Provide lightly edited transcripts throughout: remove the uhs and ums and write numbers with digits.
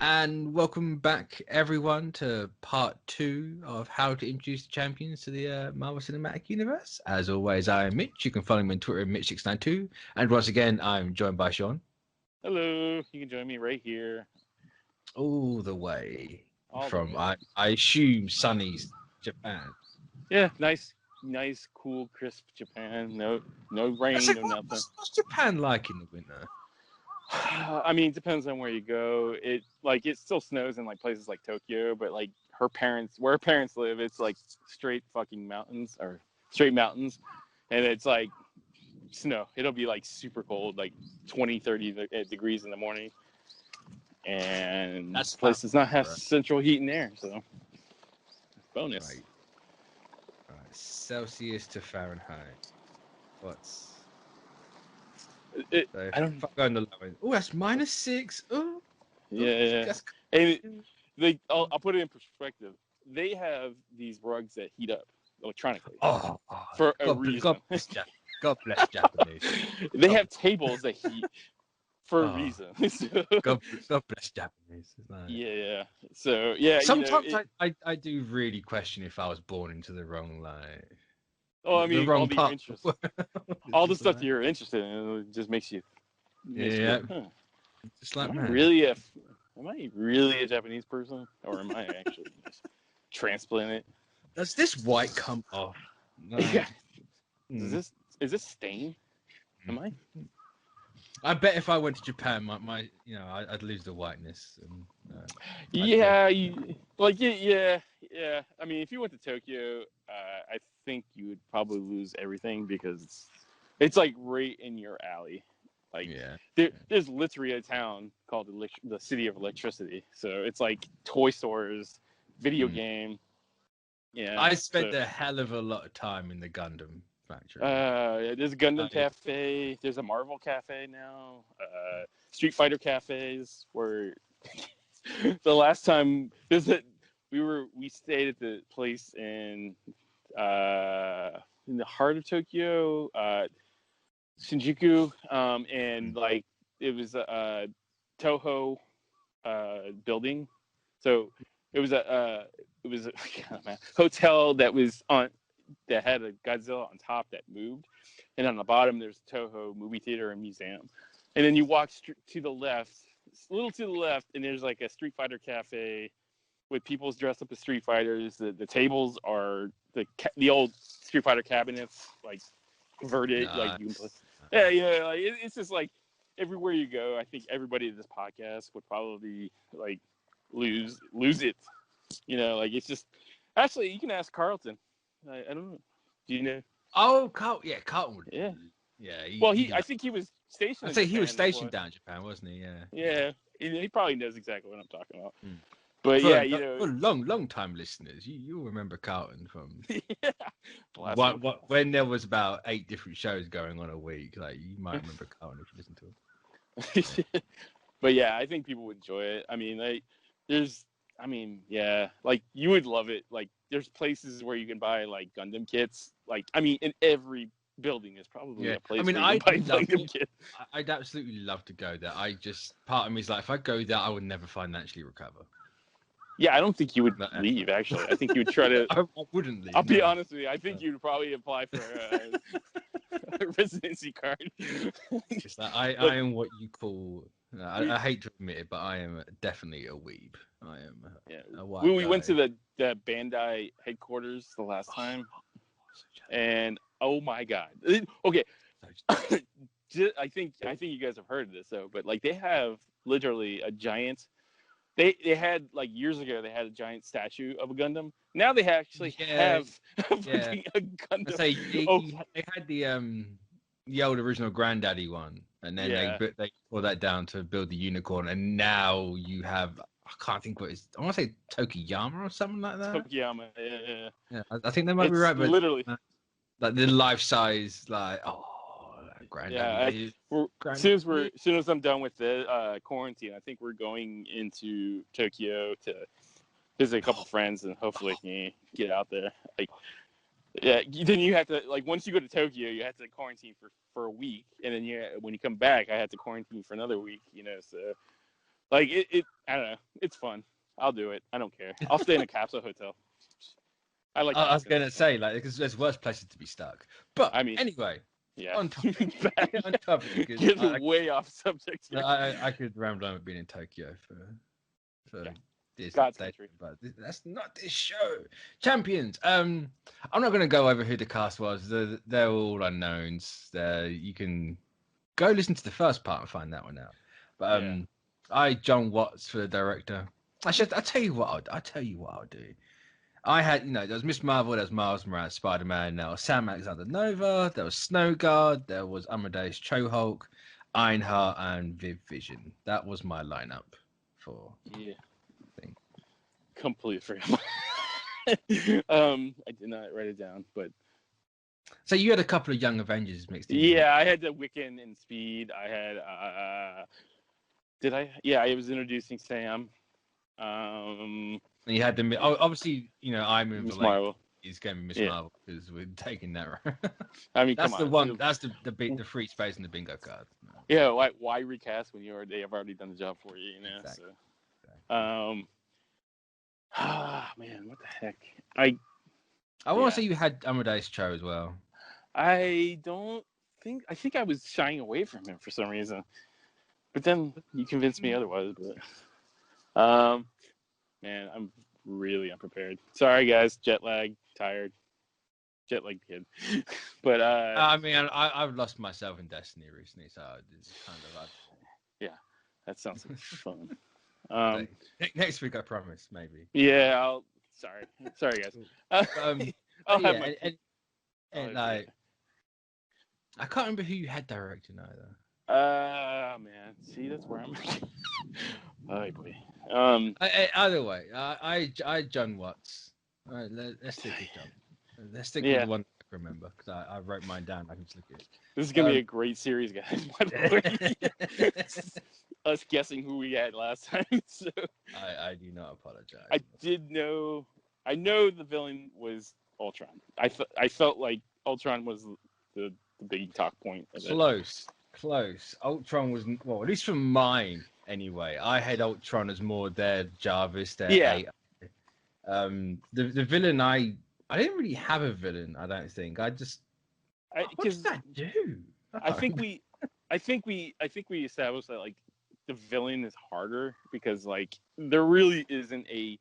And welcome back, everyone, to part 2 of how to introduce the champions to the Marvel Cinematic Universe. As always, I am Mitch. You can follow me on Twitter at Mitch692. And once again, I'm joined by Sean. Hello, you can join me right here. All the way from, way. I assume, sunny Japan. Yeah, nice, cool, crisp Japan. No rain, no nothing. What's Japan like in the winter? I mean, it depends on where you go. It still snows in like places like Tokyo, but like where her parents live, it's like straight mountains, and it's like snow. It'll be like super cold, like 20, 30 degrees in the morning. And this place does not have central heat and air, so bonus. Right. Celsius to Fahrenheit. What's I don't go on the low end. Oh, that's -6. Oh, yeah. And I'll put it in perspective. They have these rugs that heat up electronically. For a reason. God bless Japanese. They have tables that heat for a reason. God bless Japanese. Yeah. So yeah. Sometimes I do really question if I was born into the wrong life. Oh, I mean, all the stuff that you're interested in, it just makes you. Just like am I really a Japanese person, or am I actually just transplanted? Does this white come off? No. Yeah. Is this stain? Am I? I bet if I went to Japan, I'd lose the whiteness. And, yeah. I mean, if you went to Tokyo, I think you would probably lose everything because it's like right in your alley. Like, there's literally a town called the City of Electricity. So it's like toy stores, video game. Yeah. I spent a hell of a lot of time in the Gundam factory. There's a Gundam cafe. There's a Marvel cafe now. Street Fighter cafes. Where the last time we stayed at the place in the heart of Tokyo, Shinjuku, and like it was a Toho building. So it was a hotel that had a Godzilla on top that moved, and on the bottom there's Toho movie theater and museum. And then you walk to the left, a little to the left, and there's like a Street Fighter cafe with people dressed up as Street Fighters. The tables are the old Street Fighter cabinets, like converted. Nice. Like you can play. Yeah. Like it's just like everywhere you go. I think everybody in this podcast would probably like lose it. Like it's just. Actually, you can ask Carlton. I don't know. Do you know? Oh, Carlton. Yeah, Carlton would. Yeah. Yeah. I think he was stationed. I'd say he was stationed down in Japan, wasn't he? Yeah. Yeah. He probably knows exactly what I'm talking about. But for long time listeners, you'll remember Carlton from when there was about 8 different shows going on a week. Like you might remember Carlton if you listen to him. But yeah, I think people would enjoy it. I mean, like you would love it. Like there's places where you can buy like Gundam kits. Like I mean, in every building is probably a place. I mean, I'd absolutely love to go there. Part of me is like, if I go there, I would never financially recover. Yeah, I don't think you would leave. Actually, I think you would try to. I wouldn't leave. I'll be honest with you. I think you'd probably apply for a residency card. It's like I am what you call. I hate to admit it, but I am definitely a weeb. I am. A white we went to the Bandai headquarters the last time, and oh my god. Okay, I think you guys have heard of this though, but like they have literally a giant. They had like years ago they had a giant statue of a Gundam. Now they actually have a Gundam. They had the old original Granddaddy one, and then they tore that down to build the unicorn, and now you have I can't think what it's. I want to say Tokiyama or something like that. Tokiyama, yeah. I think they might be right, but literally like the life size, like Granddaddy. As soon as I'm done with the quarantine, I think we're going into Tokyo to visit a couple friends and hopefully get out there. Like, yeah, then you have to once you go to Tokyo, you have to quarantine for a week, and then when you come back, I have to quarantine for another week. So Like I don't know. It's fun. I'll do it. I don't care. I'll stay in a capsule hotel. I like. I was gonna say like because there's worse places to be stuck. But I mean, anyway, yeah. on topic. On topic. Getting way off subject here. I could ramble on with being in Tokyo for this God's day, country. but that's not this show. Champions. I'm not gonna go over who the cast was. They're all unknowns. You can go listen to the first part and find that one out. But John Watts for the director. I'll tell you what I'll do. I had, there was Miss Marvel, there was Miles Morales, Spider-Man, there was Sam Alexander Nova, there was Snowguard, there was Amadeus Cho-Hulk, Ironheart, and Viv Vision. That was my lineup for thing. Completely forgot. I did not write it down, but so you had a couple of Young Avengers mixed in. Yeah, I had the Wiccan and Speed. I had did I? Yeah, I was introducing Sam. And you had the obviously, I'm in Miss Marvel. He's going to be Miss Marvel because we're taking that right. I mean, that's the one. That's the free space in the bingo card. Yeah, why recast when they have already done the job for you? Exactly. So, man, what the heck? I want to say you had Amadeus Cho as well. I think I was shying away from him for some reason, but then you convinced me otherwise. But man, I'm really unprepared. Sorry, guys. Jet lag, tired. Jet lag kid. But I mean, I've lost myself in Destiny recently, so it's kind of yeah, that sounds like fun. Next week, I promise, maybe. Yeah, sorry, guys. I'll have my. Like, I can't remember who you had directing either. Man, see, that's where I'm. Oh boy. Either way, I John Watts. All right, let's stick with John. Let's stick with the one I remember because I wrote mine down. I can just look at it. This is gonna be a great series, guys. By the way, us guessing who we had last time. So I do not apologize. I know the villain was Ultron. I felt like Ultron was the big talk point. Close. Ultron was, well, at least from mine anyway. I had Ultron as more their Jarvis, their AI. The villain, I didn't really have a villain. I don't think. What does that do? I think we established that like the villain is harder because like there really isn't a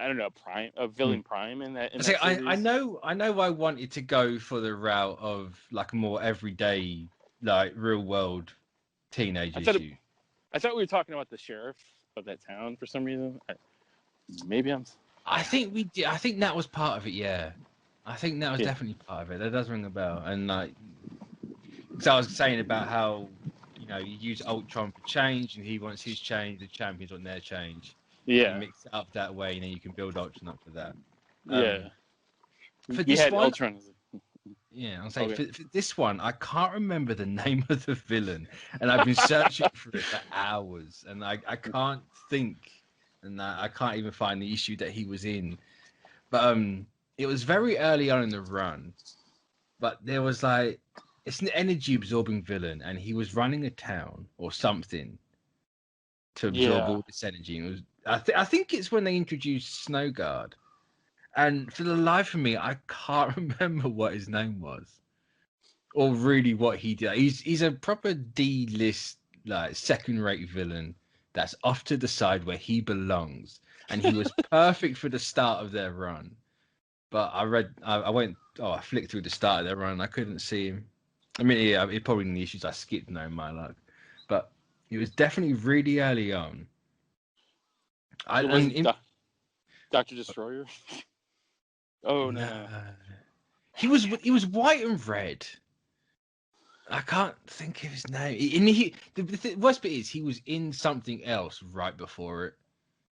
villain prime in that. I know I wanted to go for the route of like a more everyday, like real world teenage issue. I thought we were talking about the sheriff of that town for some reason. I think we did. I think that was part of it. Yeah, I think that was definitely part of it. That does ring a bell. And like, because I was saying about how you use Ultron for change, and he wants his change. The champions want their change. Yeah, you mix it up that way, and then you can build Ultron up for that. For this one, Ultron. Yeah, I'm saying for this one, I can't remember the name of the villain, and I've been searching for it for hours, and I can't think, and I can't even find the issue that he was in. But it was very early on in the run, but there was like it's an energy absorbing villain, and he was running a town or something to absorb all this energy. And it was I think it's when they introduced Snowguard. And for the life of me, I can't remember what his name was, or really what he did. He's a proper D-list, like second-rate villain that's off to the side where he belongs, and he was perfect for the start of their run. But I flicked through the start of their run, and I couldn't see him. I mean, it probably in the issues I skipped, knowing my luck, but it was definitely really early on. Dr. Destroyer. Oh no. He was white and red. I can't think of his name. And the worst bit is he was in something else right before it,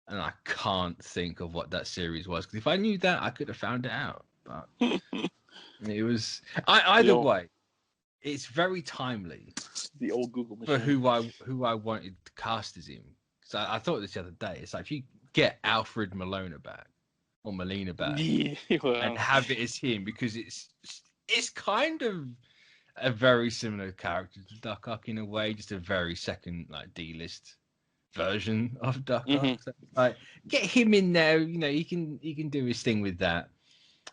and I can't think of what that series was. Because if I knew that, I could have found it out. But it was either way. It's very timely. The old Google machine. For who I wanted to cast as him. So I thought this the other day. It's like if you get Alfred Molina back. Or Molina back, and have it as him because it's kind of a very similar character to Duck Huck in a way, just a very second like D-list version of Doc Ock. Mhm. So, like, get him in there. You know, he can do his thing with that.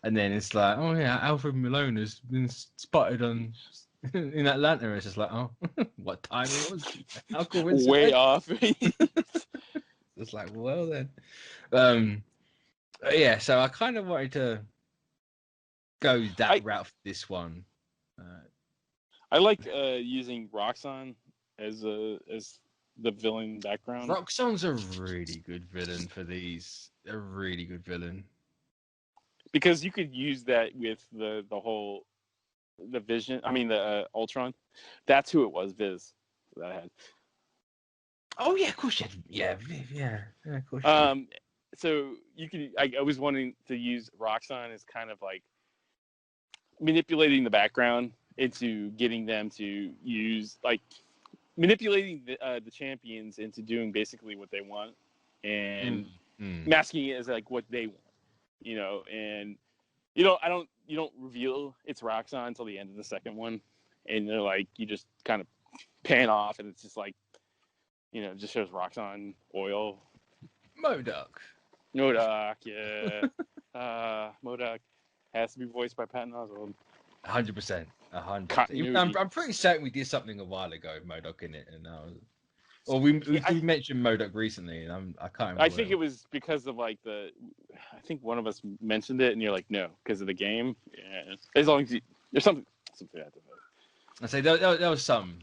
And then it's like, oh yeah, Alfred Malone has been spotted on in Atlanta. It's just like, oh, what time it was? How coincidence? Way off. It's like, well then, yeah. So I kind of wanted to go that route for this one. I like using Roxxon as the villain background. Roxxon's a really good villain for these. A really good villain. Because you could use that with the Vision. I mean the Ultron. That's who it was, Viz. That I had. Oh yeah, of course you had. Yeah, of course. So you could. I was wanting to use Roxxon as kind of like manipulating the background into getting them to use, like, manipulating the champions into doing basically what they want and masking it as like what they want, you know. And you don't reveal it's Roxxon until the end of the second one, and they're like, you just kind of pan off, and it's just like, you know, it just shows Roxxon oil. MODOK, yeah. MODOK has to be voiced by Patton Oswalt. 100%. I'm pretty certain we did something a while ago with MODOK in it, and we mentioned MODOK recently, and I can't remember. I think it was because of like I think one of us mentioned it, and you're like, no, because of the game. Yeah, as long as there's something like that. I say there was some.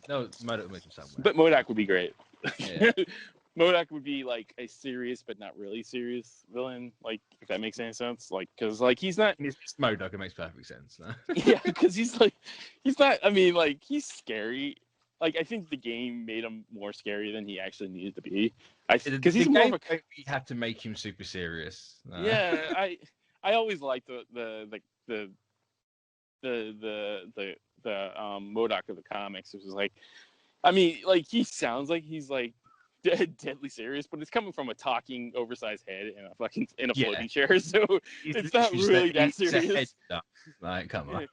MODOK mentioned somewhere. But MODOK would be great. Yeah. MODOK would be like a serious but not really serious villain, like, if that makes any sense. Like, because like he's not. It's MODOK. It makes perfect sense. Yeah, because he's not. I mean, like, he's scary. Like, I think the game made him more scary than he actually needed to be. Because he's more of a. We have to make him super serious. Yeah, I always liked the MODOK of the comics. It was like, I mean, like, he sounds like he's like deadly serious, but it's coming from a talking oversized head in a floating chair, so it's not really that serious. Like, come on.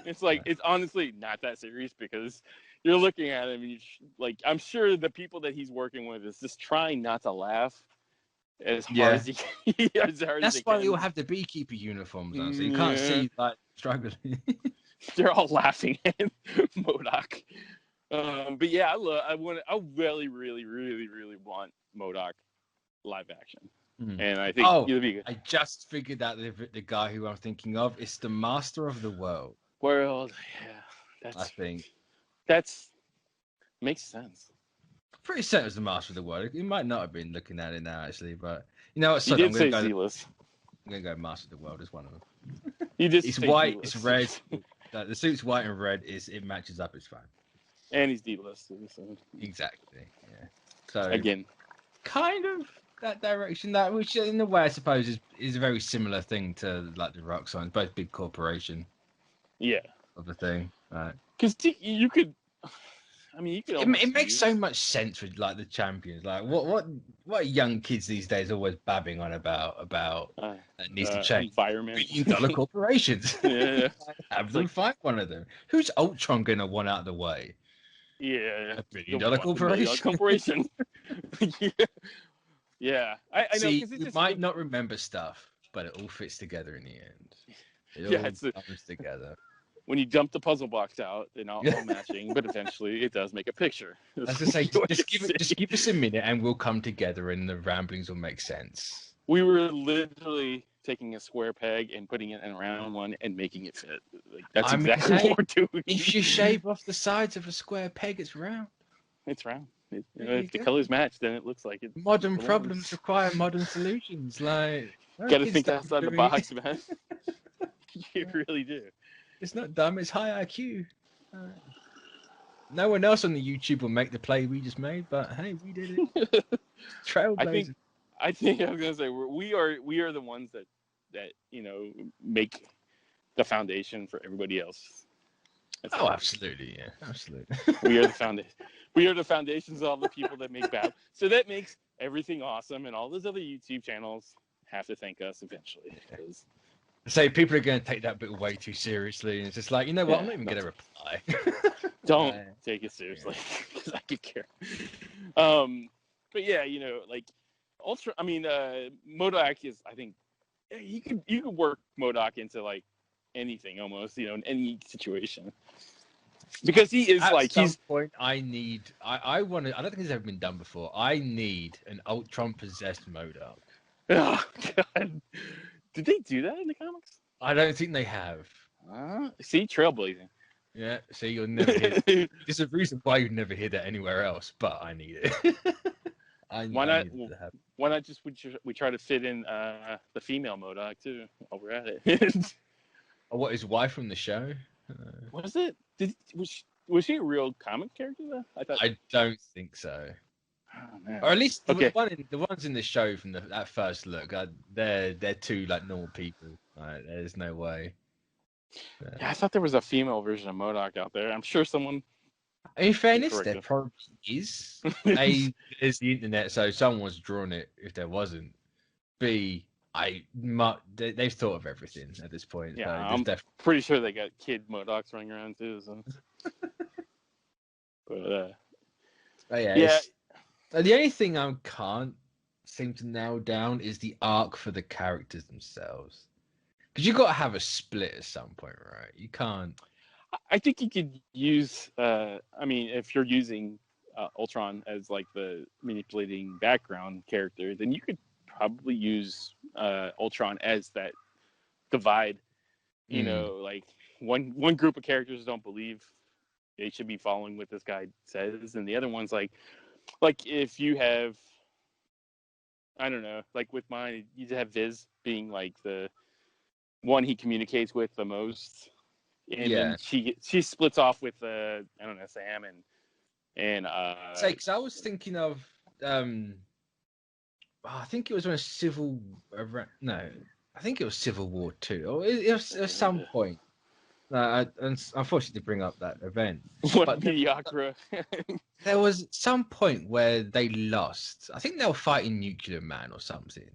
It's like, it's honestly not that serious, because you're looking at him and like, I'm sure the people that he's working with is just trying not to laugh as hard as he can. That's why they all have the beekeeper uniforms on, so you can't see, like, struggling. They're all laughing at MODOK. But yeah, I really, really, really, really want MODOK live action, and I think it'll be good. I just figured out the guy who I'm thinking of is the Master of the World. Yeah, I think that's makes sense. Pretty certain it was the Master of the World. He might not have been looking at it now, actually, but you know what? So I'm gonna go Master of the World as one of them. It's white, D-list. it's red. The suit's white and red. It matches up. It's fine. And he's D-listed. So. Exactly. Yeah. So again, kind of that direction. Which in a way, I suppose, is a very similar thing to like the Roxxon. Both big corporation. Yeah. Of the thing. Right. Because you could. I mean, you could. It makes so much sense with like the champions. Like what are young kids these days always babbing on about that needs to change? Environment. $1 billion corporations. Yeah. Have them find one of them. Who's Ultron gonna want out of the way? Yeah. $1 billion corporation. Yeah. I know. See, you might not remember stuff, but it all fits together in the end. It all comes together. When you dump the puzzle box out, they're not all matching, but eventually it does make a picture. As I say, just give us a minute and we'll come together and the ramblings will make sense. We were literally taking a square peg and putting it in a round one and making it fit. Like, that's exactly what we're doing. If you shave off the sides of a square peg, it's round. It's round. If the colors match, then it looks like it. Modern problems require modern solutions. Like, gotta think outside the box, man. You really do. It's not dumb. It's high IQ. No one else on the YouTube will make the play we just made, but hey, we did it. Trailblazers. I think I was gonna say we are the ones that you know make the foundation for everybody else. Absolutely, yeah, absolutely. We are the foundation. We are the foundations of all the people that make Battle. So that makes everything awesome, and all those other YouTube channels have to thank us eventually. Because so people are going to take that bit way too seriously, and it's just like, you know what? I'm not even going to reply. Don't take it seriously, because I could care. But yeah, like Ultra. I mean, MODOK is. I think you could work MODOK into like anything almost. In any situation. Because he is At some point, I want to. I don't think it's ever been done before. I need an Ultron possessed MODOK. Oh God! Did they do that in the comics? I don't think they have. See, trailblazing. Yeah. See, you'll never hear. There's a reason why you'd never hear that anywhere else, but I need it. Why not? Why not just we try to fit in the female MODOK too while we're at it? What, his wife from the show? Was it? Was she a real comic character though? I don't think so. Oh, man. Or at least the ones in the show from that first look, they're two like normal people. There's no way. Yeah, I thought there was a female version of MODOK out there. I'm sure someone. In fairness, there probably is. A, is the internet, so someone's drawn it. If there wasn't, B, they've thought of everything at this point. Yeah, I'm pretty sure they got kid MODOKs running around too. So. But yeah. The only thing I can't seem to nail down is the arc for the characters themselves. Because you've got to have a split at some point, right? You can't. I think you could use. If you're using Ultron as like the manipulating background character, then you could probably use Ultron as that divide. Like one group of characters don't believe they should be following what this guy says, and the other one's like if you have, I don't know, like with mine, you have Viz being like the one he communicates with the most, and then she splits off with I don't know, Sam and because I was thinking of I think it was when Civil War 2, or it was at some point. And unfortunately to bring up that event. What mediocre. There was some point where they lost. I think they were fighting Nuclear Man or something.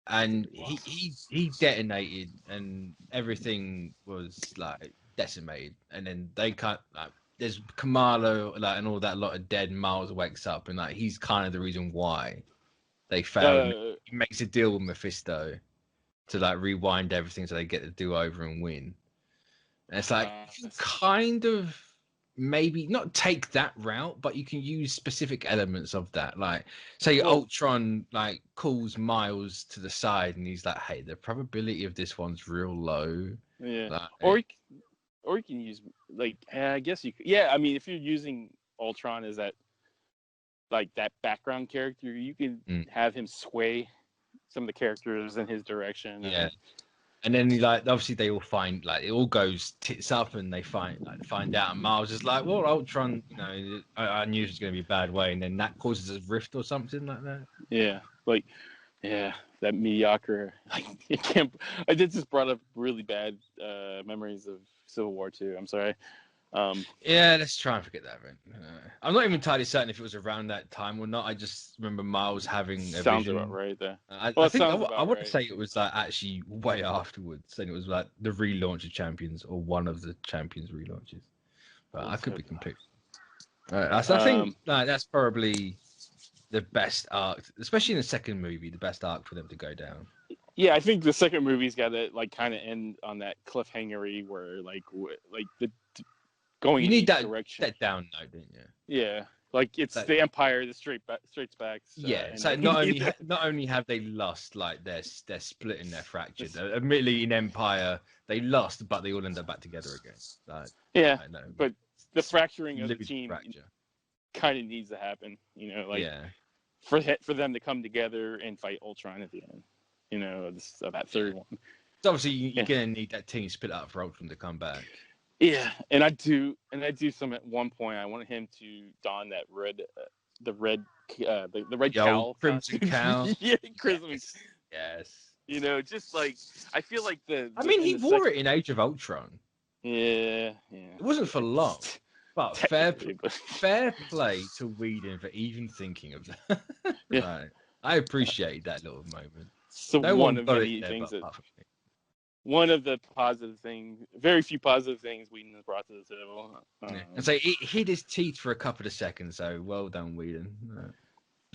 And he detonated and everything was like decimated. And then they there's Kamala and all that lot of dead. Miles wakes up and he's kind of the reason why they failed. He makes a deal with Mephisto to rewind everything so they get the do-over and win. And it's you kind of maybe not take that route, but you can use specific elements of that. Say Ultron calls Miles to the side and he's like, hey, the probability of this one's real low. Yeah. Or you can use I guess you could. Yeah, I mean if you're using Ultron as that that background character, you can have him sway some of the characters in his direction. Yeah. And then obviously they all find it all goes tits up and they find out and Miles is like, well, Ultron, I knew it was going to be a bad way, and then that causes a rift or something like that. Yeah, that mediocre. I just brought up really bad memories of Civil War 2. I'm sorry. Let's try and forget that event. I'm not even entirely certain if it was around that time or not. I just remember Miles having a Sounds vision. about right there. I want to say it was actually way afterwards, and it was the relaunch of Champions or one of the Champions relaunches. But I could be completely. I think that's probably the best arc, especially in the second movie, the best arc for them to go down. Yeah, I think the second movie's got to kind of end on that cliffhangery where the going you need that direction. That down note, don't you? Yeah, it's the Empire, the straight backs. Yeah, so not only have they lost, they're splitting, they're fractured. Admittedly, in Empire they lost, but they all end up back together again. But the fracturing of the team kind of needs to happen. For them to come together and fight Ultron at the end. That third one. So obviously you're gonna need that team split up for Ultron to come back. Yeah, and I do some at one point. I wanted him to don that the red cowl, crimson cowl. Yeah, crimson. Yes. Just I feel like he wore it in Age of Ultron. Yeah. It wasn't for long, but fair play to Whedon for even thinking of that. Yeah. Right. I appreciate that little moment. So one of many things one of the positive things, very few positive things Whedon has brought to the table. And so it hid his teeth for a couple of seconds, so well done, Whedon.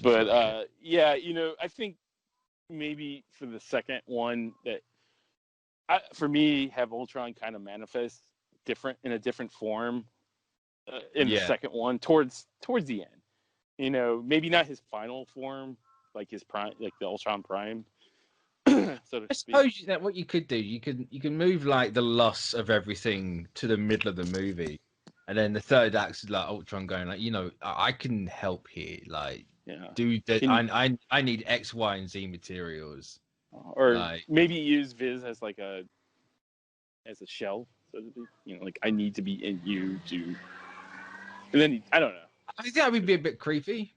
But yeah, I think maybe for the second one that for me have Ultron kind of manifest in a different form in the second one towards the end. Maybe not his final form, like his prime, like the Ultron Prime. So to I speak. suppose that what you could do, you can move like the loss of everything to the middle of the movie, and then the third act is like Ultron going like, I can help here, like, dude, I need X, Y, and Z materials, or like maybe use Viz as like as a shell, so to speak. Like I need to be in you to, and then I don't know. I think that would be a bit creepy.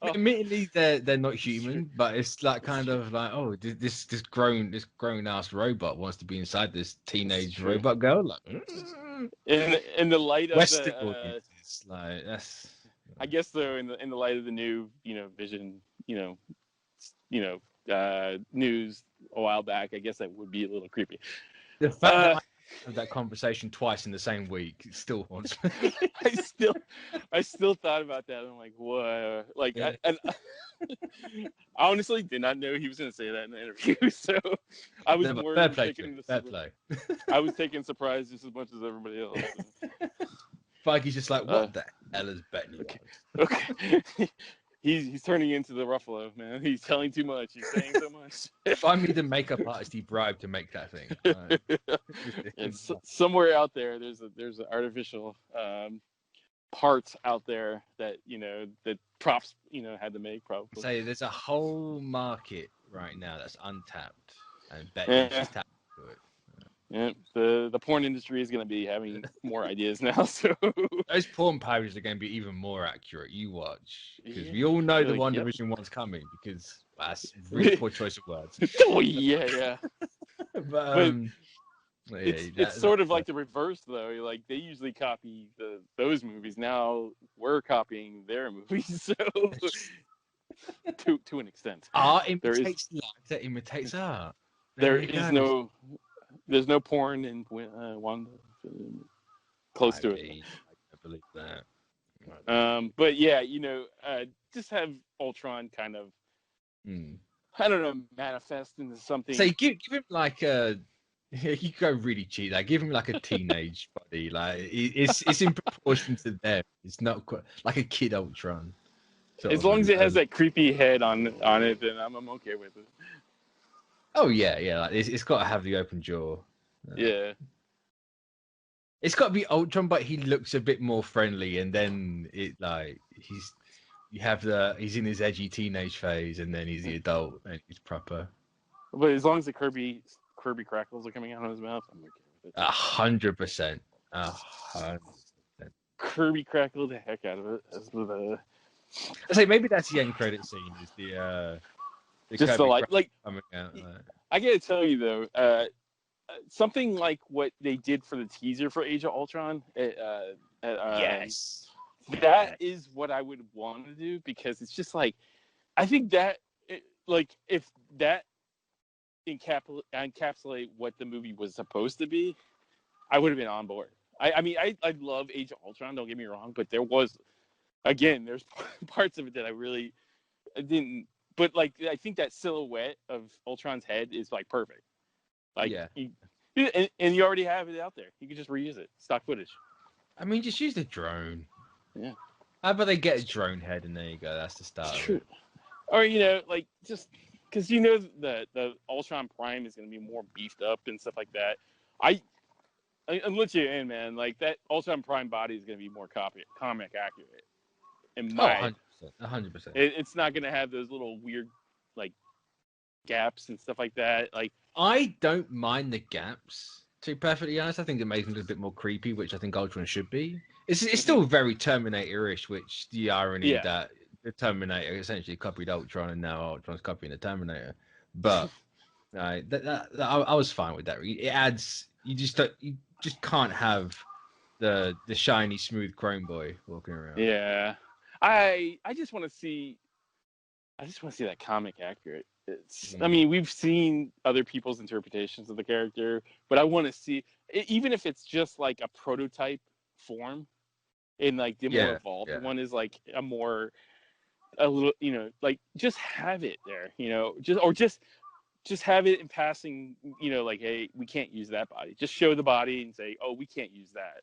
Admittedly, they're not human, but it's like kind of like, oh, this grown ass robot wants to be inside this teenage robot girl. Like, in the light of Western the, audiences, like that's. I guess though, in the light of the new, Vision, news a while back, I guess that would be a little creepy. The fact that I had that conversation twice in the same week still haunts me. I still thought about that. I'm like, what? Like, yeah. I honestly did not know he was going to say that in the interview. So I was more taking I was taking surprise just as much as everybody else. Feige's just like, what the hell is betting? Okay. He's turning into the Ruffalo, man. He's telling too much. He's saying so much. Find me the makeup artist he bribed to make that thing. And somewhere out there, there's an artificial parts out there that that props had to make probably. Say there's a whole market right now that's untapped, and Betty just tapped into it. Yeah, the porn industry is going to be having more ideas now. So those porn pages are going to be even more accurate. You watch, because we all know the One Division one's coming. Because that's really poor choice of words. Oh yeah. but it's sort of like the reverse though. Like they usually copy those movies. Now we're copying their movies. So to an extent, art imitates life that imitates art. There's no porn in Wanda. Close to it. I believe that. But yeah, just have Ultron kind of, I don't know, manifest into something. So give him like a, you go really cheap. Like give him like a teenage body. Like it's in proportion to them. It's not quite like a kid Ultron. As long as it has that creepy head on it, then I'm okay with it. Oh yeah. Like it's got to have the open jaw. Yeah. It's got to be Ultron, but he looks a bit more friendly, and then he's in his edgy teenage phase, and then he's the adult, and he's proper. But as long as the Kirby crackles are coming out of his mouth, I'm okay with it. 100%. Kirby crackle the heck out of it. I say maybe that's the end credit scene. Is the just Kirby the light, like coming out. I gotta tell you though, something like what they did for the teaser for Age of Ultron. Yes, that is what I would want to do, because it's just like I think that if that encapsulate what the movie was supposed to be, I would have been on board. I mean, I love Age of Ultron. Don't get me wrong, but there's parts of it that I really didn't. But like, I think that silhouette of Ultron's head is like perfect. Like, and you already have it out there. You can just reuse it, stock footage. I mean, just use the drone. Yeah. How about they get a drone head, and there you go. That's the start. It's true. Or like just because the Ultron Prime is going to be more beefed up and stuff like that. I'm let you in, man. Like that Ultron Prime body is going to be more comic accurate. In my 100%. It's not going to have those little weird like gaps and stuff like that. Like I don't mind the gaps. To be perfectly honest, I think it makes him a bit more creepy, which I think Ultron should be. It's still very Terminator-ish, which the irony that the Terminator essentially copied Ultron, and now Ultron's copying the Terminator. But I was fine with that. It adds. You just can't have the shiny, smooth Chrome boy walking around. Yeah, I just want to see. That comic accurate. I mean, we've seen other people's interpretations of the character, but I want to see, even if it's just like a prototype form, and like the more evolved one is like a little, like just have it there, just have it in passing, like, hey, we can't use that body. Just show the body and say, oh, we can't use that,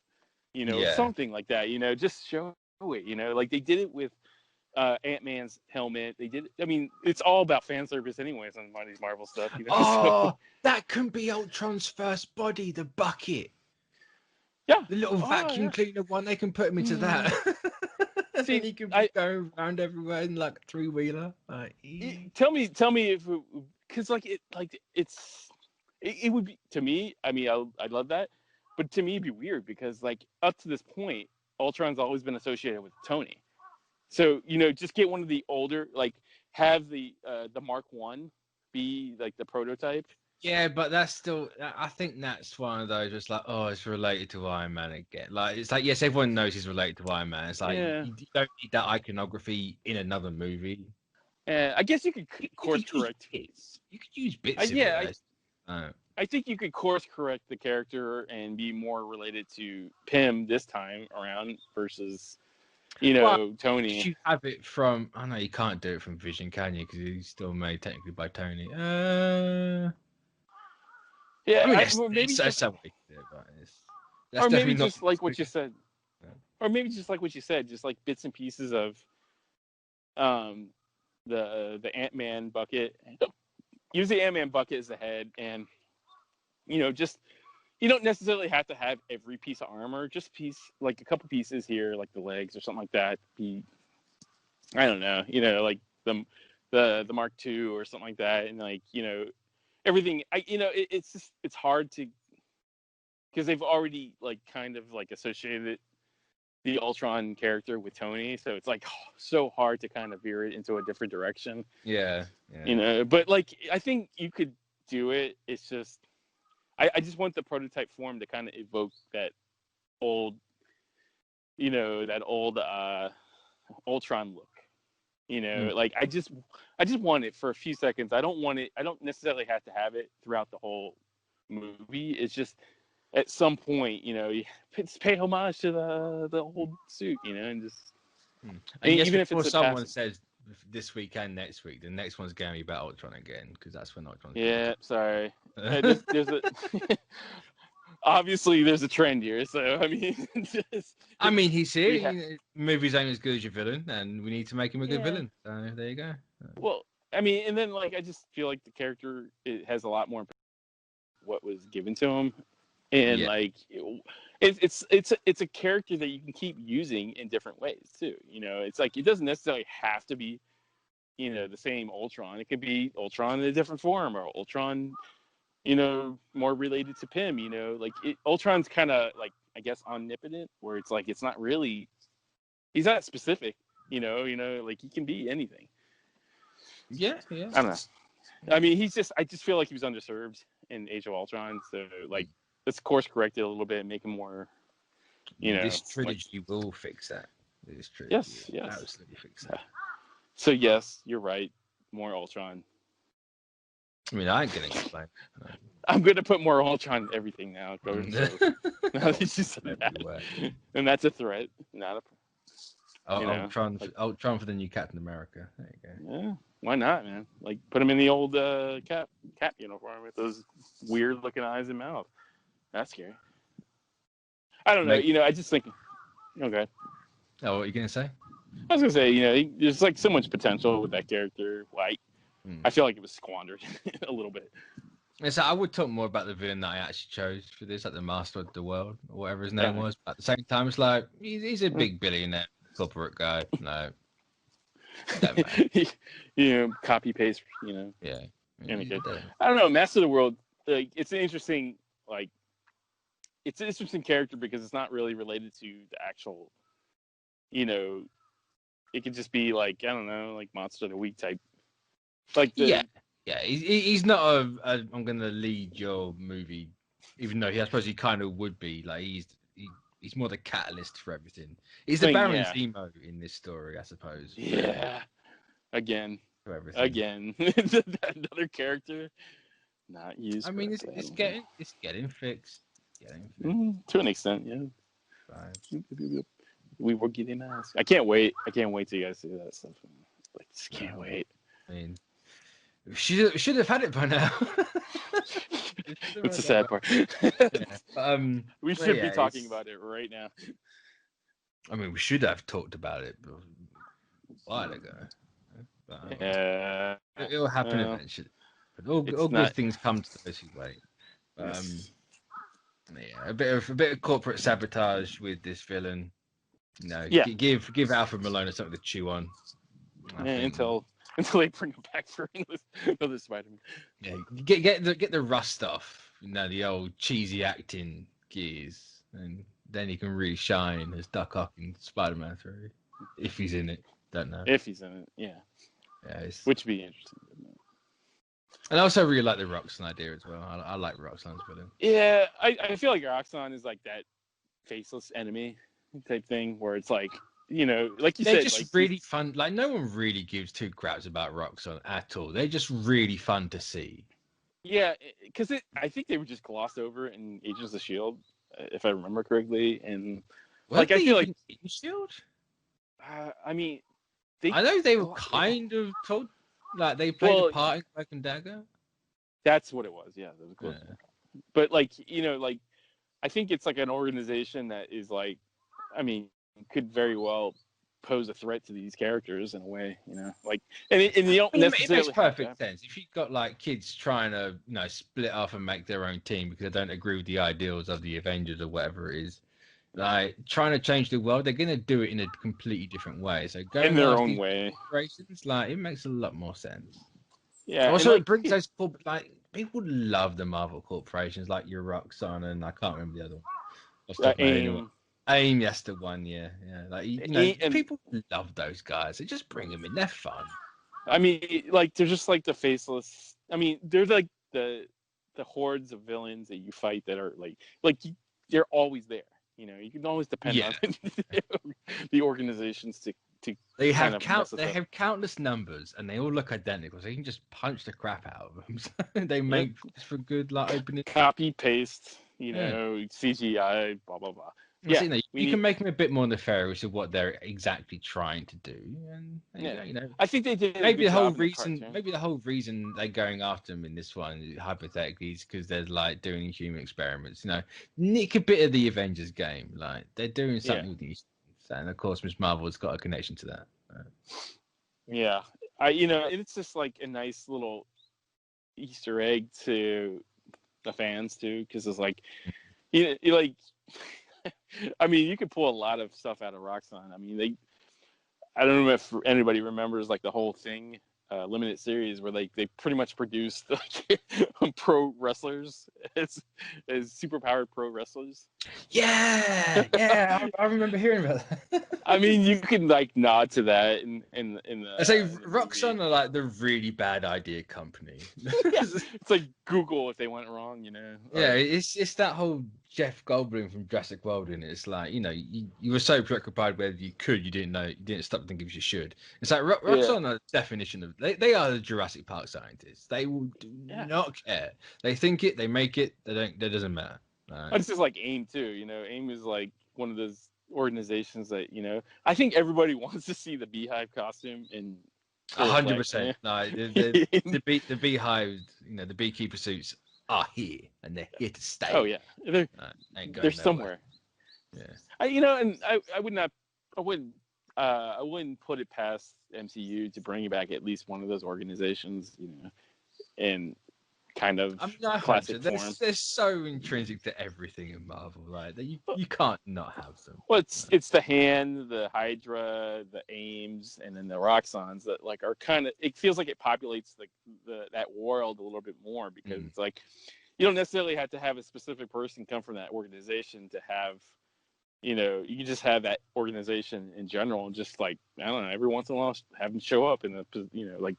or something like that. Just show it. Like they did it with Ant-Man's helmet. They did. I mean, it's all about fan service, anyways, on a lot of these Marvel stuff. Oh, that can be Ultron's first body, the bucket. Yeah, the little vacuum cleaner one. They can put him into that. See, he can be going around everywhere in like a 3-wheeler. Tell me if, because it would be, to me. I mean, I love that, but to me it'd be weird because like up to this point, Ultron's always been associated with Tony. So just get one of the older, like have the Mark I be like the prototype. Yeah, but that's still. I think that's one of those. Just like, oh, it's related to Iron Man again. Like, it's like, yes, everyone knows he's related to Iron Man. It's like you don't need that iconography in another movie. I guess you could course correct. You could use bits. Of it. I think you could course correct the character and be more related to Pym this time around versus, Tony. You have it from. I know you can't do it from Vision, can you? Because he's still made technically by Tony. Yeah, I mean, maybe that's some way to do it, but or maybe just like what you said, or maybe just like what you said, just like bits and pieces of, the Ant-Man bucket. Use the Ant-Man bucket as the head, and just you don't necessarily have to have every piece of armor. Just like a couple pieces here, like the legs or something like that. I don't know, like the Mark II or something like that, and like everything. It's just it's hard to, because they've already like kind of like associated the Ultron character with Tony, so it's like so hard to kind of veer it into a different direction. Yeah. But like I think you could do it. It's just I just want the prototype form to kind of evoke that old Ultron look. Like I just want it for a few seconds. I don't necessarily have to have it throughout the whole movie. It's just at some point, you pay homage to the old suit, and just. And even if it's someone says this week and next week, the next one's going to be about Ultron again, because that's when Ultron. Yeah, sorry. There's obviously there's a trend here, so I mean, he's here. Movies ain't as good as your villain, and we need to make him a good villain. So there you go. Well, I mean, and then like I just feel like the character has a lot more what was given to him. And like it's a character that you can keep using in different ways too. It's like it doesn't necessarily have to be, the same Ultron. It could be Ultron in a different form, or Ultron, more related to Pym. Like Ultron's kind of like, I guess, omnipotent, where it's like it's not really, he's not specific. Like he can be anything. Yeah. I don't know. I mean, I just feel like he was underserved in Age of Ultron. So like. Let's course correct it a little bit and make him more, This trilogy will fix that. This trilogy yes. Absolutely fix that. So yes, you're right. More Ultron. I mean, I ain't gonna complain. I'm gonna put more Ultron in everything now. Now that you said that. And that's a threat, not a. Ultron for the new Captain America. There you go. Yeah, why not, man? Like put him in the old cap uniform with those weird looking eyes and mouth. That's scary. I don't know. I just think. Okay. Oh, what are you gonna say? I was gonna say, there's like so much potential with that character. Like, I feel like it was squandered a little bit. And so I would talk more about the villain that I actually chose for this, like the Master of the World or whatever his name was. But at the same time, it's like he's a big billionaire corporate guy. No. Copy paste. Yeah. I don't know. Master of the World. Like, it's an interesting it's an interesting character because it's not really related to the actual, it could just be like, I don't know, like Monster of the Week type. Like he's not a I'm gonna lead your movie, even though I suppose he kind of would be. Like he's more the catalyst for everything. He's the Baron Zemo in this story, I suppose. Yeah. Again. For everything. Again. Another character not used. I mean, it's getting fixed. To an extent, yeah. we will get a mask. I can't wait. I can't wait till you guys see that stuff. Like, just can't wait. I mean, we should have had it by now. What's the sad part? We should be talking about it right now. I mean, we should have talked about it a while ago. But, it'll happen eventually. But all good things come to those who wait. Yeah, a bit of corporate sabotage with this villain. You know, give Alfred Molina something to chew on. Until they bring him back for another Spider-Man. Yeah, get the rust off. You know, the old cheesy acting gears, and then he can really shine as Doc Ock in Spider-Man 3 if he's in it. Don't know if he's in it. Yeah, which would be interesting. And I also really like the Roxxon idea as well. I like Roxxon's villain. Yeah, I feel like Roxxon is like that faceless enemy type thing where it's like, you know, like you said, they're just really fun. Like, no one really gives two craps about Roxxon at all. They're just really fun to see. Yeah, because I think they were just glossed over in Agents of S.H.I.E.L.D., if I remember correctly. And like, I feel like in S.H.I.E.L.D.? I mean, I know they were kind of told, like, they played a part in Cloak and Dagger. That's what it was. Yeah, that was close. Yeah. But like, you know, like, I think it's like an organization that is like, I mean, could very well pose a threat to these characters in a way, you know, like, and you don't necessarily. It makes perfect sense. If you've got like kids trying to, you know, split off and make their own team because they don't agree with the ideals of the Avengers or whatever it is, like trying to change the world, they're going to do it in a completely different way. So going in their own way, like, it makes a lot more sense. Yeah. Also, like, it brings those like people love the Marvel corporations, like your Roxxon, and I can't remember the other one. AIM, yes, the one, yeah. Like, you know, people love those guys. They just bring them in. They're fun. I mean, like, they're just like the faceless. I mean, they're like the hordes of villains that you fight that are like they're always there. You know, you can always depend on the organizations to. They have countless numbers, and they all look identical. So you can just punch the crap out of them. So they make for good, like, opening. Copy paste. You know, CGI, blah blah blah. Yeah, you can make them a bit more nefarious of what they're exactly trying to do, and you know, I think they did. Maybe the whole reason they're going after them in this one, hypothetically, is because they're like doing human experiments. You know, nick a bit of the Avengers game, like they're doing something with these, and of course, Miss Marvel's got a connection to that. Yeah, it's just like a nice little Easter egg to the fans too, because it's like, you like. I mean, you could pull a lot of stuff out of Roxxon. I mean, I don't know if anybody remembers like the whole Thing limited series where they pretty much produced like pro wrestlers as superpowered pro wrestlers. Yeah, I remember hearing about that. I mean, you can like nod to that in the. I say Roxxon are like the really bad idea company. It's like Google if they went wrong, you know. Yeah, it's that whole Jeff Goldblum from Jurassic World, and it's like, you know, you were so preoccupied whether you could, you didn't stop thinking if you should. It's like Roxxon are the definition of they are the Jurassic Park scientists. They will not care. They think it, they make it. That doesn't matter. It's just like AIM too. You know, AIM is like one of those organizations that, you know, I think everybody wants to see the Beehive costume in 100%. No, the Beehive, you know, the beekeeper suits are here and they're here to stay. Oh yeah, they're somewhere. Yeah, I wouldn't put it past MCU to bring back at least one of those organizations, you know, in kind of classic form. They're so intrinsic to everything in Marvel, right? That you can't not have them. Well, it's the Hand, the Hydra, the Aims, and then the Roxxons that like are kind of. It feels like it populates that world a little bit more because it's like you don't necessarily have to have a specific person come from that organization to have. You know, you can just have that organization in general, and just like I don't know, every once in a while have them show up in the, you know, like,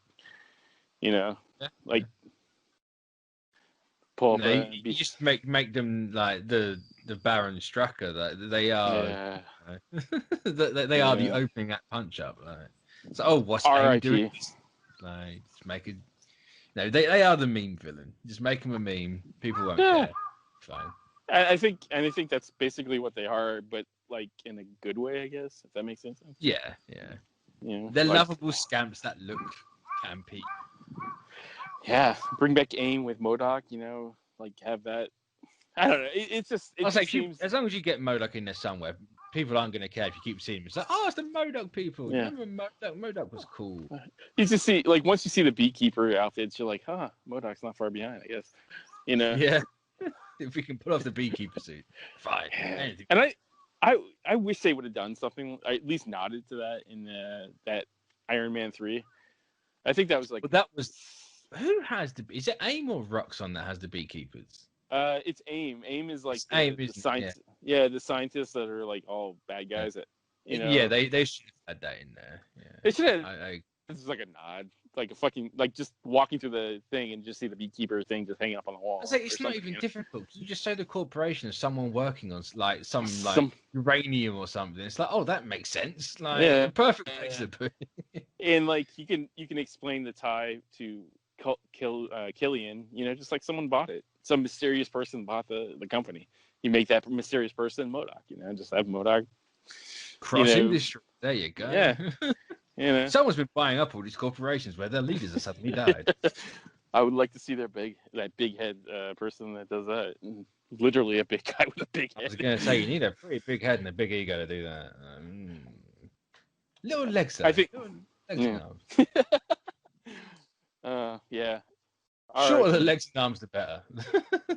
you know, pull up. You just make them like the Baron Strucker. That they are. They are the opening act punch up. Like, so what's AIM doing? Like, just make it. No, they are the meme villain. Just make them a meme. People won't care. Fine. I think that's basically what they are. But like in a good way, I guess, if that makes sense. Yeah. You know, They're like, lovable scamps that look campy. yeah, bring back AIM with MODOK, you know, like have that. I don't know. It just seems. As long as you get MODOK in there somewhere, people aren't going to care if you keep seeing him. It's like, oh, it's the MODOK people. Yeah. Remember MODOK? MODOK was cool. You just see, like, once you see the beekeeper outfits, you're like, huh, MODOK's not far behind, I guess. You know? Yeah. If we can pull off the beekeeper suit, fine. Yeah. And I wish they would have done something, I at least nodded to that in that Iron Man 3. I think that was like. But that was. Who has the. Is it AIM or Roxxon that has the beekeepers? It's AIM. AIM is like the science. Yeah, the scientists that are like all bad guys. That you know. Yeah, they should have had that in there. Yeah. They should have. This is like a nod, like a fucking like just walking through the thing and just see the beekeeper thing just hanging up on the wall. It's not even difficult. You just show the corporation as someone working on like some uranium or something. It's like, oh, that makes sense. Like, yeah, perfect place to put it. And like you can explain the tie to Killian. You know, just like someone bought it. Some mysterious person bought the company. You make that mysterious person MODOK. You know, just have MODOK cross industry. There you go. Yeah. You know, someone's been buying up all these corporations where their leaders have suddenly died. I would like to see that big head person that does that. Literally a big guy with a big head. I was going to say you need a pretty big head and a big ego to do that. Little legs. Though. I think. Yeah. Shorter the legs and arms, the better.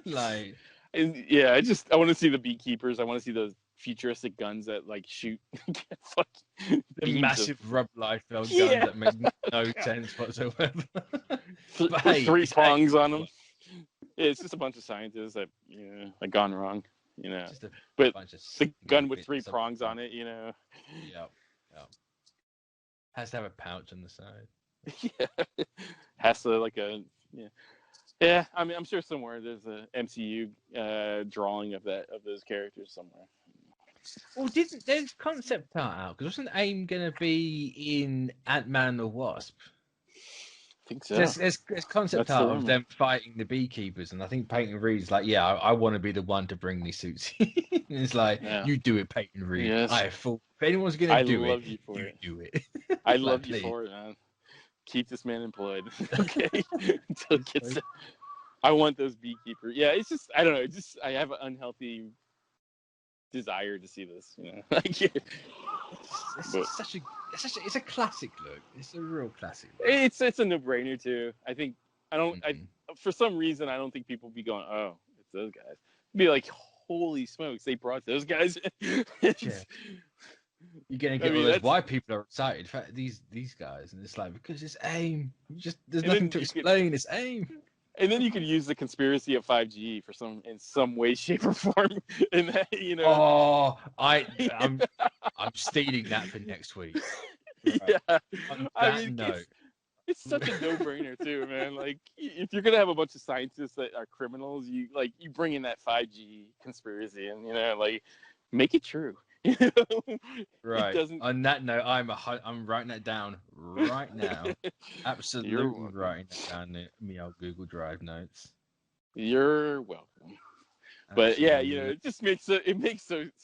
Like. And yeah, I want to see the beekeepers. I want to see those futuristic guns that like shoot the massive rubber guns that make no sense whatsoever. But hey, 3 prongs on them. Yeah, it's just a bunch of scientists that have gone wrong, you know. But the gun with 3 prongs on it, you know. Yep. Has to have a pouch on the side. Yeah, has to like a Yeah, I mean, I'm sure somewhere there's a MCU drawing of those characters somewhere. Well, there's concept art out? Because wasn't AIM going to be in Ant-Man and the Wasp? I think so. There's concept art of them fighting the beekeepers, and I think Peyton Reed's like, yeah, I want to be the one to bring these suits. It's like, you do it, Peyton Reed. Yes. If anyone's going to do it, you do it. I love you for it, man. Keep this man employed, okay? Until it gets. I want those beekeepers. Yeah, it's just I don't know. It's just I have an unhealthy desire to see this. You know, it's a classic look. It's a real classic look. It's a no-brainer too. I think for some reason I don't think people be going, oh, it's those guys. Be like, holy smokes, they brought those guys in. You're gonna get all those white people are excited. In fact, these guys, and it's like because it's AIM. There's nothing to explain. It's AIM. And then you could use the conspiracy of 5G in some way, shape, or form. In that, you know. Oh, I'm stealing that for next week. Right. Yeah, I mean, it's such a no-brainer too, man. Like, if you're gonna have a bunch of scientists that are criminals, you bring in that 5G conspiracy, and like, make it true. Right. On that note, I'm writing that down right now. Absolutely writing that down in me old Google Drive notes. You're welcome. But yeah, it just makes so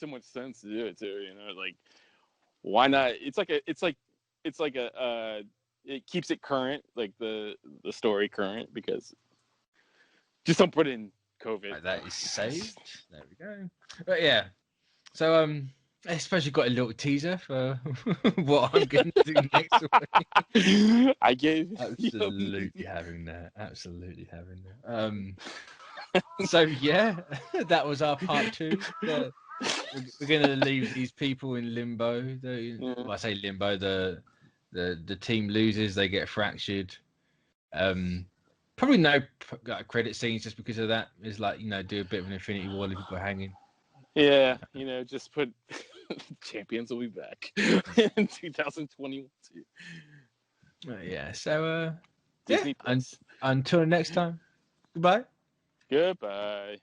much sense to do it too. Like, why not? It keeps it current, like the story current, because just don't put in COVID. Right, that is saved. There we go. But yeah, so I suppose you've got a little teaser for what I'm going to do next week. I gave absolutely having that. So yeah, that was our part 2. We're going to leave these people in limbo. Well, I say limbo. The team loses. They get fractured. Probably no credit scenes just because of that. It's like do a bit of an Infinity War, leave people hanging. Yeah, just put Champions will be back in 2022. Yeah, so Disney until next time. Goodbye. Goodbye.